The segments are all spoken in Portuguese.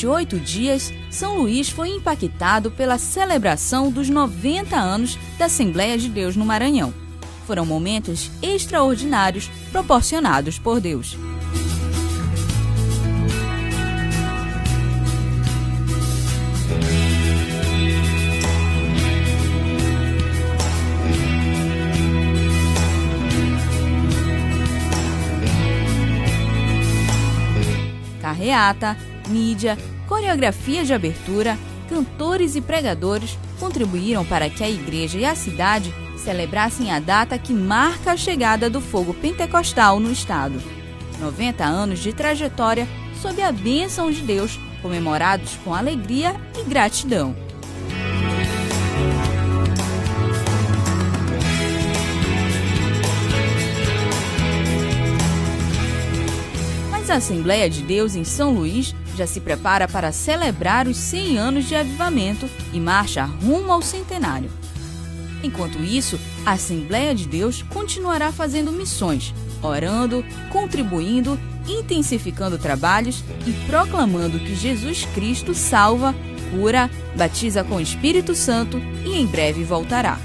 8 dias, São Luís foi impactado pela celebração dos 90 anos da Assembleia de Deus no Maranhão. Foram momentos extraordinários proporcionados por Deus. Carreata, mídia, coreografia de abertura, cantores e pregadores contribuíram para que a igreja e a cidade celebrassem a data que marca a chegada do fogo pentecostal no estado. 90 anos de trajetória sob a bênção de Deus, comemorados com alegria e gratidão. A Assembleia de Deus em São Luís já se prepara para celebrar os 100 anos de avivamento e marcha rumo ao centenário. Enquanto isso, a Assembleia de Deus continuará fazendo missões, orando, contribuindo, intensificando trabalhos e proclamando que Jesus Cristo salva, cura, batiza com o Espírito Santo e em breve voltará.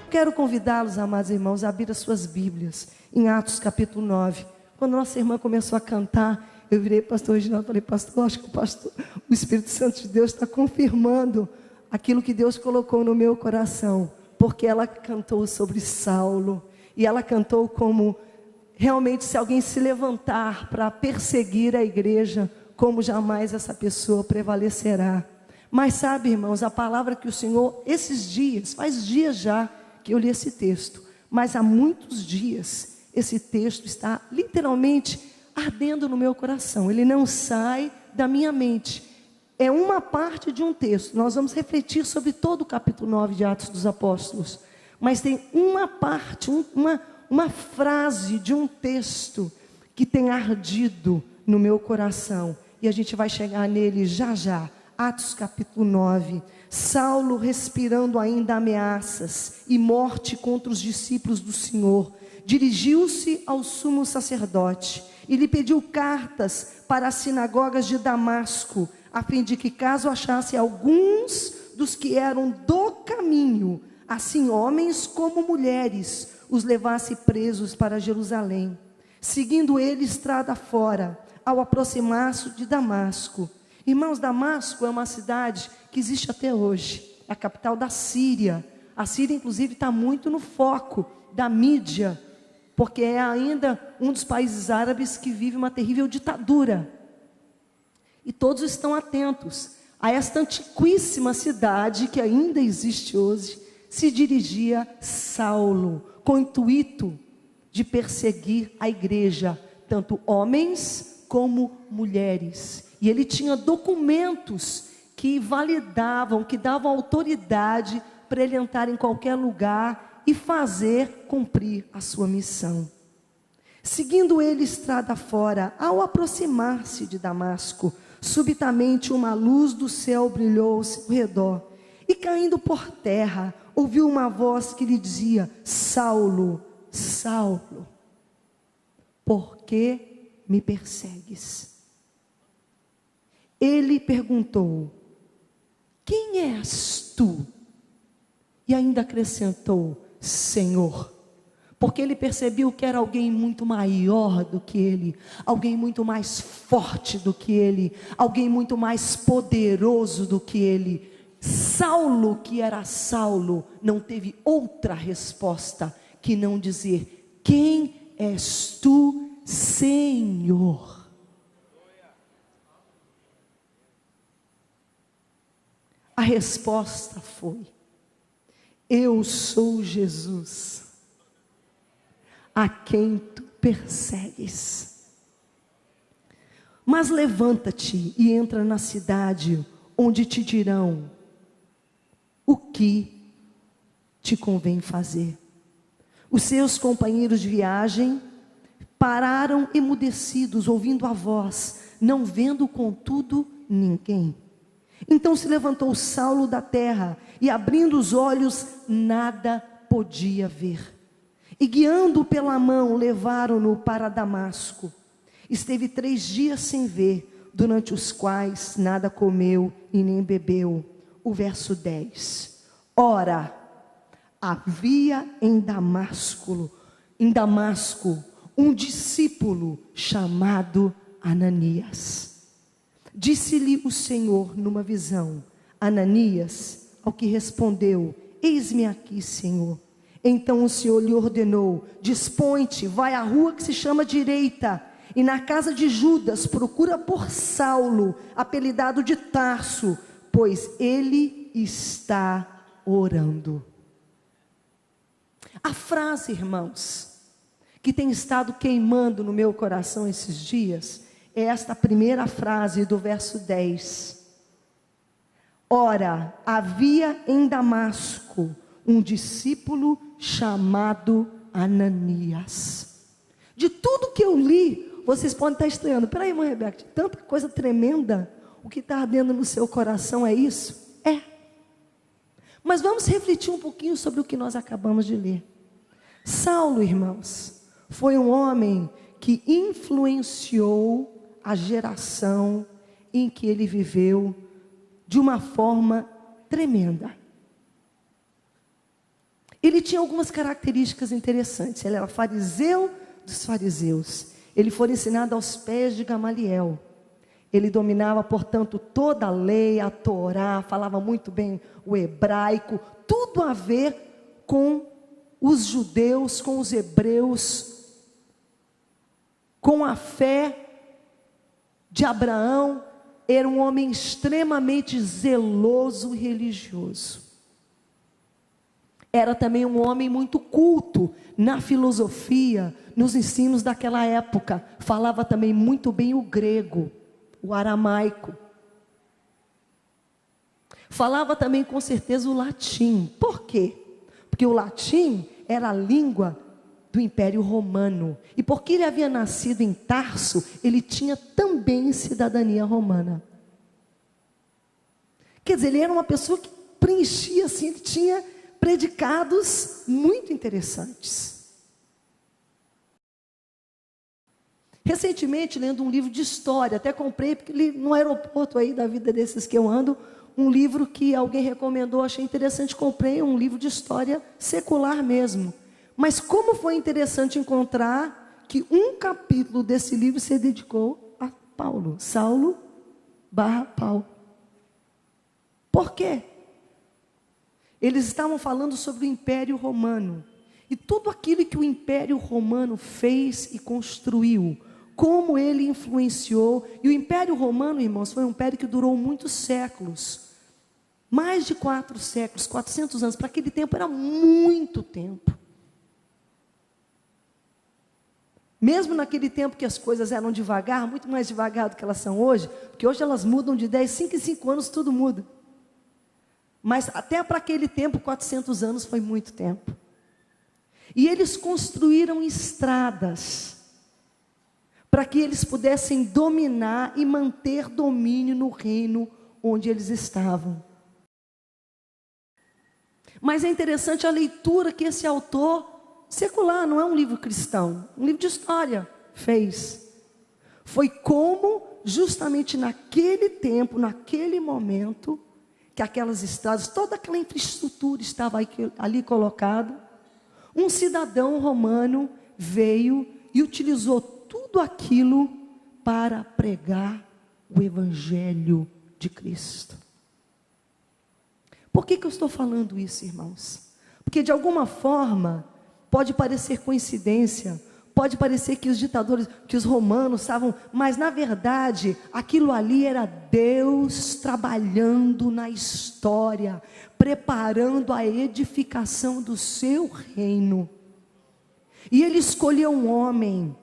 Quero convidá-los, amados irmãos, a abrir as suas Bíblias em Atos capítulo 9. Quando nossa irmã começou a cantar, eu virei para o pastor Reginaldo e falei: pastor, acho que o Espírito Santo de Deus está confirmando aquilo que Deus colocou no meu coração, porque ela cantou sobre Saulo, e ela cantou como realmente se alguém se levantar para perseguir a igreja, como jamais essa pessoa prevalecerá. Mas sabe, irmãos, a palavra que o Senhor, esses dias, faz dias já que eu li esse texto, mas há muitos dias esse texto está literalmente ardendo no meu coração. Ele não sai da minha mente. É uma parte de um texto. Nós vamos refletir sobre todo o capítulo 9 de Atos dos Apóstolos, mas tem uma parte, uma frase de um texto que tem ardido no meu coração, e a gente vai chegar nele já já. Atos capítulo 9. Saulo, respirando ainda ameaças e morte contra os discípulos do Senhor, dirigiu-se ao sumo sacerdote e lhe pediu cartas para as sinagogas de Damasco, a fim de que, caso achasse alguns dos que eram do caminho, assim homens como mulheres, os levasse presos para Jerusalém. Seguindo ele estrada fora, ao aproximar-se de Damasco. Irmãos, Damasco é uma cidade que existe até hoje, a capital da Síria. A Síria, inclusive, está muito no foco da mídia, porque é ainda um dos países árabes que vive uma terrível ditadura. E todos estão atentos a esta antiquíssima cidade que ainda existe hoje. Se dirigia Saulo, com o intuito de perseguir a igreja, tanto homens como mulheres. E ele tinha documentos que validavam, que davam autoridade para ele entrar em qualquer lugar e fazer cumprir a sua missão. Seguindo ele estrada fora, ao aproximar-se de Damasco, subitamente uma luz do céu brilhou ao seu redor. E caindo por terra, ouviu uma voz que lhe dizia: Saulo, Saulo, por que me persegues? Ele perguntou: quem és tu? E ainda acrescentou: Senhor, porque ele percebeu que era alguém muito maior do que ele, alguém muito mais forte do que ele, alguém muito mais poderoso do que ele. Saulo, que era Saulo, não teve outra resposta que não dizer: quem és tu, Senhor? A resposta foi: eu sou Jesus, a quem tu persegues. Mas levanta-te e entra na cidade, onde te dirão o que te convém fazer. Os seus companheiros de viagem pararam emudecidos, ouvindo a voz, não vendo contudo ninguém. Então se levantou Saulo da terra, e abrindo os olhos, nada podia ver. E guiando-o pela mão, levaram-no para Damasco. Esteve 3 dias sem ver, durante os quais nada comeu e nem bebeu. O verso 10. Ora, havia em Damasco um discípulo chamado Ananias. Disse-lhe o Senhor numa visão: Ananias, ao que respondeu: eis-me aqui, Senhor. Então o Senhor lhe ordenou: dispõe-te, vai à rua que se chama Direita, e na casa de Judas procura por Saulo, apelidado de Tarso, pois ele está orando. A frase, irmãos, que tem estado queimando no meu coração esses dias, é esta primeira frase do verso 10. Ora, havia em Damasco um discípulo chamado Ananias. De tudo que eu li, vocês podem estar estranhando. Peraí, irmã Rebeca, tanta coisa tremenda, o que está ardendo no seu coração é isso? É. Mas vamos refletir um pouquinho sobre o que nós acabamos de ler. Saulo, irmãos, foi um homem que influenciou a geração em que ele viveu de uma forma tremenda. Ele tinha algumas características interessantes. Ele era fariseu dos fariseus. Ele foi ensinado aos pés de Gamaliel. Ele dominava, portanto, toda a lei, a Torá, falava muito bem o hebraico, tudo a ver com os judeus, com os hebreus, com a fé de Abraão. Era um homem extremamente zeloso e religioso. Era também um homem muito culto na filosofia, nos ensinos daquela época. Falava também muito bem o grego, o aramaico. Falava também com certeza o latim. Por quê? Porque o latim era a língua do Império Romano. E porque ele havia nascido em Tarso, ele tinha também cidadania romana. Quer dizer, ele era uma pessoa que preenchia assim, ele tinha predicados muito interessantes. Recentemente, lendo um livro de história, até comprei, porque li no aeroporto aí da vida desses que eu ando, um livro que alguém recomendou, achei interessante, comprei um livro de história secular mesmo. Mas como foi interessante encontrar que um capítulo desse livro se dedicou a Paulo, Saulo / Paulo. Por quê? Eles estavam falando sobre o Império Romano. E tudo aquilo que o Império Romano fez e construiu. Como ele influenciou. E o Império Romano, irmãos, foi um império que durou muitos séculos. Mais de 4 séculos, 400 anos. Para aquele tempo era muito tempo. Mesmo naquele tempo que as coisas eram devagar, muito mais devagar do que elas são hoje. Porque hoje elas mudam de 10, 5 em 5 anos, tudo muda. Mas até para aquele tempo, 400 anos foi muito tempo. E eles construíram estradas para que eles pudessem dominar e manter domínio no reino onde eles estavam. Mas é interessante a leitura que esse autor secular, não é um livro cristão, um livro de história, fez. Foi como, justamente naquele tempo, naquele momento, que aquelas estradas, toda aquela infraestrutura estava ali colocada. Um cidadão romano veio e utilizou tudo aquilo para pregar o Evangelho de Cristo. Por que eu estou falando isso, irmãos? Porque de alguma forma, pode parecer coincidência, pode parecer que os ditadores, que os romanos estavam, mas na verdade, aquilo ali era Deus trabalhando na história, preparando a edificação do seu reino. E ele escolheu um homem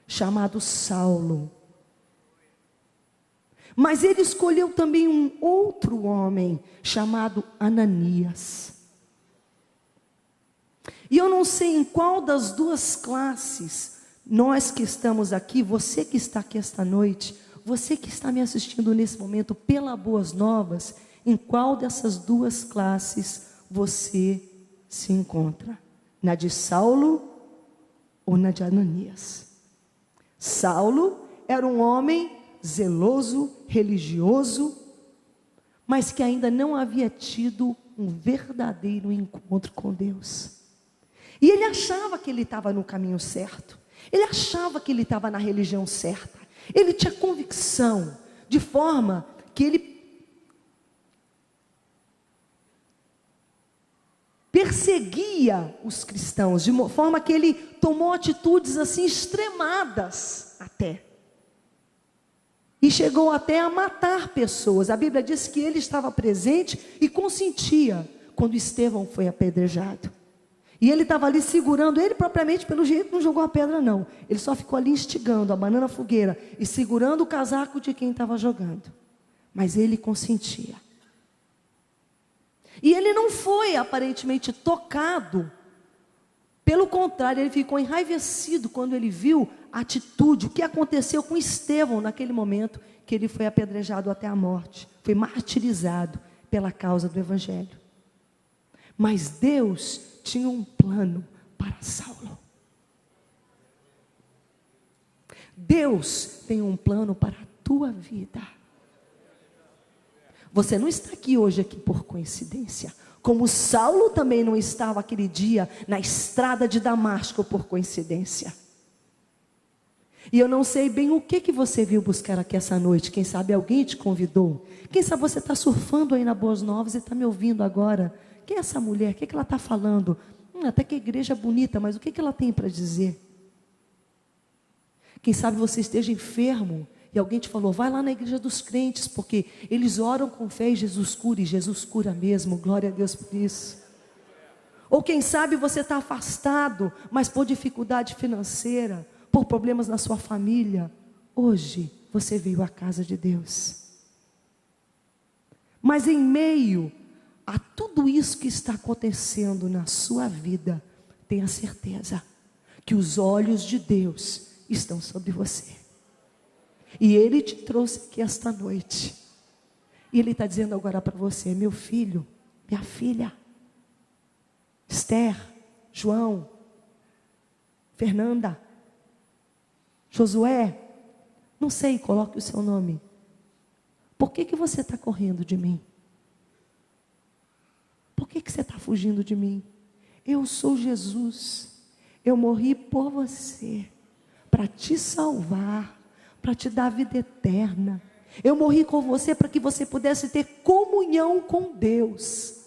chamado Saulo. Mas ele escolheu também um outro homem chamado Ananias. E eu não sei em qual das duas classes, nós que estamos aqui, você que está aqui esta noite, você que está me assistindo nesse momento pela Boas Novas, em qual dessas duas classes você se encontra? Na de Saulo ou na de Ananias? Saulo era um homem zeloso, religioso, mas que ainda não havia tido um verdadeiro encontro com Deus. E ele achava que ele estava no caminho certo. Ele achava que ele estava na religião certa. Ele tinha convicção, de forma que ele perseguia os cristãos, de forma que ele tomou atitudes assim extremadas até. E chegou até a matar pessoas. A Bíblia diz que ele estava presente e consentia quando Estevão foi apedrejado. E ele estava ali segurando, ele propriamente pelo jeito não jogou a pedra não. Ele só ficou ali instigando, abanando a fogueira e segurando o casaco de quem estava jogando. Mas ele consentia. E ele não foi aparentemente tocado. Pelo contrário, ele ficou enraivecido quando ele viu a atitude, o que aconteceu com Estevão naquele momento que ele foi apedrejado até a morte. Foi martirizado pela causa do Evangelho. Mas Deus tinha um plano para Saulo. Deus tem um plano para a tua vida. Você não está aqui hoje aqui por coincidência. Como Saulo também não estava aquele dia na estrada de Damasco por coincidência. E eu não sei bem o que você veio buscar aqui essa noite. Quem sabe alguém te convidou. Quem sabe você está surfando aí na Boas Novas e está me ouvindo agora. Quem é essa mulher? O que ela está falando? Até que igreja bonita, mas o que ela tem para dizer? Quem sabe você esteja enfermo e alguém te falou, vai lá na igreja dos crentes, porque eles oram com fé e Jesus cura mesmo, glória a Deus por isso. Ou quem sabe você está afastado, mas por dificuldade financeira, por problemas na sua família. Hoje você veio à casa de Deus. Mas em meio a tudo isso que está acontecendo na sua vida, tenha certeza que os olhos de Deus estão sobre você. E Ele te trouxe aqui esta noite. E Ele está dizendo agora para você, meu filho, minha filha, Esther, João, Fernanda, Josué, não sei, coloque o seu nome. Por que você está correndo de mim? Por que você está fugindo de mim? Eu sou Jesus. Eu morri por você, para te salvar, para te dar vida eterna. Eu morri com você para que você pudesse ter comunhão com Deus.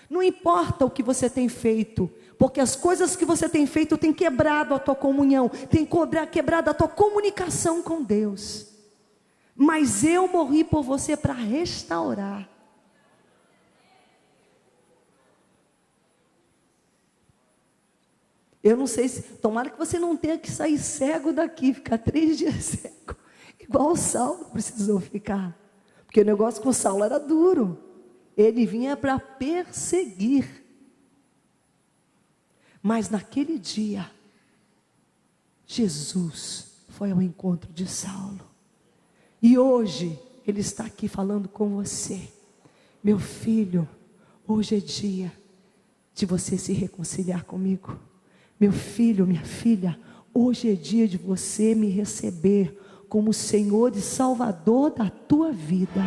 Não importa o que você tem feito, porque as coisas que você tem feito têm quebrado a tua comunhão, têm quebrado a tua comunicação com Deus. Mas eu morri por você para restaurar. Eu não sei se, tomara que você não tenha que sair cego daqui, ficar 3 dias cego, igual o Saulo precisou ficar, porque o negócio com o Saulo era duro, ele vinha para perseguir, mas naquele dia, Jesus foi ao encontro de Saulo, e hoje, ele está aqui falando com você, meu filho, hoje é dia de você se reconciliar comigo. Meu filho, minha filha, hoje é dia de você me receber como Senhor e Salvador da tua vida.